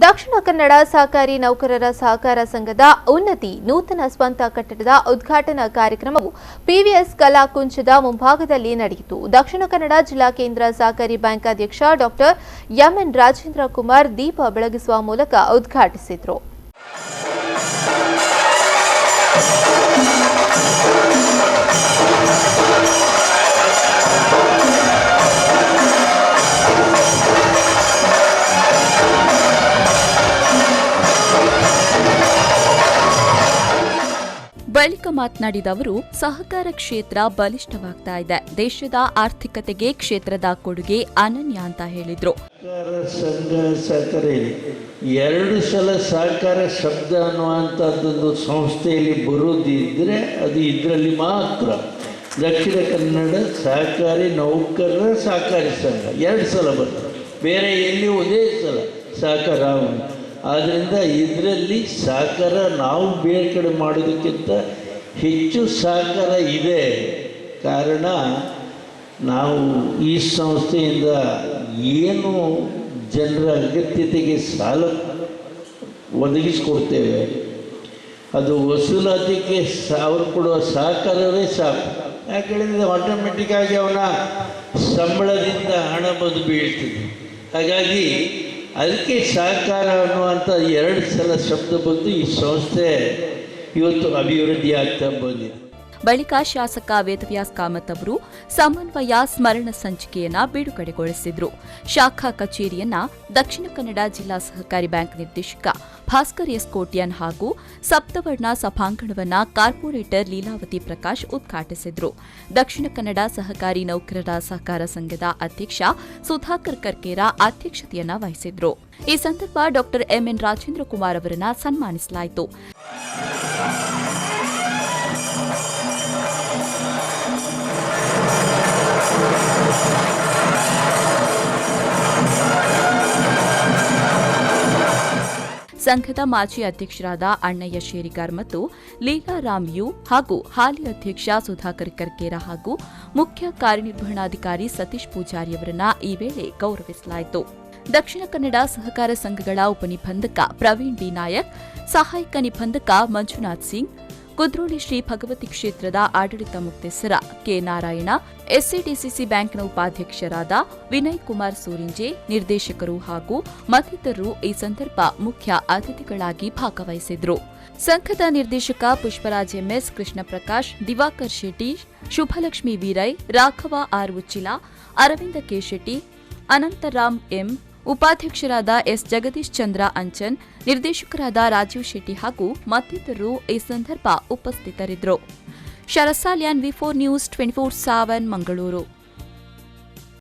ದಕ್ಷಿಣ ಕನ್ನಡ ಸಹಕಾರಿ ನೌಕರರ ಸಹಕಾರ ಸಂಘದ ಉನ್ನತಿ ನೂತನ ಸ್ವಂತ ಕಟ್ಟಡದ ಉದ್ಘಾಟನಾ ಕಾರ್ಯಕ್ರಮವು ಪಿವಿಎಸ್ ಕಲಾಕುಂಚದ ಮುಂಭಾಗದಲ್ಲಿ ನಡೆಯಿತು. ದಕ್ಷಿಣ ಕನ್ನಡ ಜಿಲ್ಲಾ ಕೇಂದ್ರ ಸಹಕಾರಿ ಬ್ಯಾಂಕ್ ಅಧ್ಯಕ್ಷ ಡಾಕ್ಟರ್ ಎಂಎನ್ ರಾಜೇಂದ್ರ ಕುಮಾರ್ ದೀಪ ಬೆಳಗಿಸುವ ಮೂಲಕ ಉದ್ಘಾಟಿಸಿದರು. ಬಳಿಕ ಮಾತನಾಡಿದ ಅವರು, ಸಹಕಾರ ಕ್ಷೇತ್ರ ಬಲಿಷ್ಠವಾಗ್ತಾ ಇದೆ. ದೇಶದ ಆರ್ಥಿಕತೆಗೆ ಕ್ಷೇತ್ರದ ಕೊಡುಗೆ ಅನನ್ಯ ಅಂತ ಹೇಳಿದ್ರು. ಸಹಕಾರಿ ಎರಡು ಸಲ ಸಹಕಾರ ಶಬ್ದ ಅನ್ನುವಂಥದ್ದೊಂದು ಸಂಸ್ಥೆಯಲ್ಲಿ ಬರೋದಿದ್ರೆ ಅದು ಇದರಲ್ಲಿ ಮಾತ್ರ. ದಕ್ಷಿಣ ಕನ್ನಡ ಸಹಕಾರಿ ನೌಕರರ ಸಹಕಾರಿ ಸಂಘ ಎರಡು ಸಲ ಬರ್ತದೆ, ಬೇರೆ ಎಲ್ಲಿ ಒಂದೇ ಸಲ ಸಹಕಾರ. ಆದ್ದರಿಂದ ಇದರಲ್ಲಿ ಸಹಕಾರ ನಾವು ಬೇರೆ ಕಡೆ ಮಾಡೋದಕ್ಕಿಂತ ಹೆಚ್ಚು ಸಹಕಾರ ಇದೆ. ಕಾರಣ ನಾವು ಈ ಸಂಸ್ಥೆಯಿಂದ ಏನು ಜನರ ಅಗತ್ಯತೆಗೆ ಸಾಲ ಒದಗಿಸಿಕೊಡ್ತೇವೆ, ಅದು ವಸೂಲಾತಿಗೆ ಅವರು ಕೊಡುವ ಸಹಕಾರವೇ ಸಾಕು. ಯಾಕೆ ಹೇಳಿದರೆ ಆಟೋಮೆಟಿಕ್ಕಾಗಿ ಅವನ ಸಂಬಳದಿಂದ ಹಣ ಬಂದು ಬೀಳ್ತದೆ. ಹಾಗಾಗಿ ಅದಕ್ಕೆ ಸಹಕಾರ ಅನ್ನುವಂಥ ಎರಡು ಸಲ ಶಬ್ದ ಬಂದು ಈ ಸಂಸ್ಥೆ ಇವತ್ತು ಅಭಿವೃದ್ಧಿ ಆಗ್ತಾ ಬಂದಿದೆ. ಬಳಿಕ ಶಾಸಕ ವೇದವ್ಯಾಸ್ ಕಾಮತ್ ಅವರು ಸಮನ್ವಯ ಸ್ಮರಣ ಸಂಚಿಕೆಯನ್ನ ಬಿಡುಗಡೆಗೊಳಿಸಿದ್ರು. ಶಾಖಾ ಕಚೇರಿಯನ್ನ ದಕ್ಷಿಣ ಕನ್ನಡ ಜಿಲ್ಲಾ ಸಹಕಾರಿ ಬ್ಯಾಂಕ್ ನಿರ್ದೇಶಕ ಭಾಸ್ಕರ್ ಎಸ್ ಕೋಟ್ಯಾನ್ ಹಾಗೂ ಸಪ್ತವರ್ಣ ಸಭಾಂಗಣವನ್ನ ಕಾರ್ಪೊರೇಟರ್ ಲೀಲಾವತಿ ಪ್ರಕಾಶ್ ಉದ್ಘಾಟಿಸಿದ್ರು. ದಕ್ಷಿಣ ಕನ್ನಡ ಸಹಕಾರಿ ನೌಕರರ ಸಹಕಾರ ಸಂಘದ ಅಧ್ಯಕ್ಷ ಸುಧಾಕರ್ ಕರ್ಕೇರ ಅಧ್ಯಕ್ಷತೆಯನ್ನ ವಹಿಸಿದ್ರು. ಈ ಸಂದರ್ಭ ಡಾಕ್ಟರ್ ಎಂಎನ್ ರಾಜೇಂದ್ರ ಕುಮಾರ್ ಅವರನ್ನ ಸನ್ಮಾನಿಸಲಾಯಿತು. ಸಂಘದ ಮಾಜಿ ಅಧ್ಯಕ್ಷರಾದ ಅಣ್ಣಯ್ಯ ಶೇರಿಗಾರ್ ಮತ್ತು ಲೀಲಾರಾಮ್ ಯು ಹಾಗೂ ಹಾಲಿ ಅಧ್ಯಕ್ಷ ಸುಧಾಕರ್ ಕರ್ಕೇರ ಹಾಗೂ ಮುಖ್ಯ ಕಾರ್ಯನಿರ್ವಹಣಾಧಿಕಾರಿ ಸತೀಶ್ ಪೂಜಾರಿಯವರನ್ನ ಈ ವೇಳೆ ಗೌರವಿಸಲಾಯಿತು. ದಕ್ಷಿಣ ಕನ್ನಡ ಸಹಕಾರ ಸಂಘಗಳ ಉಪನಿಬಂಧಕ ಪ್ರವೀಣ್ ಡಿ ನಾಯಕ್, ಸಹಾಯಕ ನಿಬಂಧಕ ಮಂಜುನಾಥ್ ಸಿಂಗ್, ಕುದ್ರೋಳಿ ಶ್ರೀ ಭಗವತಿ ಕ್ಷೇತ್ರದ ಆಡಳಿತ ಮುಖ್ಯಸ್ಥರ ಕೆ ನಾರಾಯಣ, ಎಸ್ಸಿಡಿಸಿಸಿ ಬ್ಯಾಂಕ್ನ ಉಪಾಧ್ಯಕ್ಷರಾದ ವಿನಯ್ ಕುಮಾರ್ ಸೂರಿಂಜೆ, ನಿರ್ದೇಶಕರು ಹಾಗೂ ಮತ್ತಿತರರು ಈ ಸಂದರ್ಭ ಮುಖ್ಯ ಅತಿಥಿಗಳಾಗಿ ಭಾಗವಹಿಸಿದ್ರು. ಸಂಘದ ನಿರ್ದೇಶಕ Pushparaj MS, Krishna Prakash, Diwakar Shetty, Shubhalakshmi Veerai, Raghava R Uchila, Aravinda K Shetty, Anantharam M, ಉಪಾಧ್ಯಕ್ಷರಾದ ಎಸ್ ಜಗದೀಶ್ ಚಂದ್ರ ಅಂಚನ್, ನಿರ್ದೇಶಕರಾದ ರಾಜೀವ್ ಶೆಟ್ಟಿ ಹಾಗೂ ಮತ್ತಿತರರು ಈ ಸಂದರ್ಭ ಉಪಸ್ಥಿತರಿದ್ದರು. ಶರಸಾಲ್ಯಾನ್, ವಿ4 ನ್ಯೂಸ್ 24/7 ಮಂಗಳೂರು.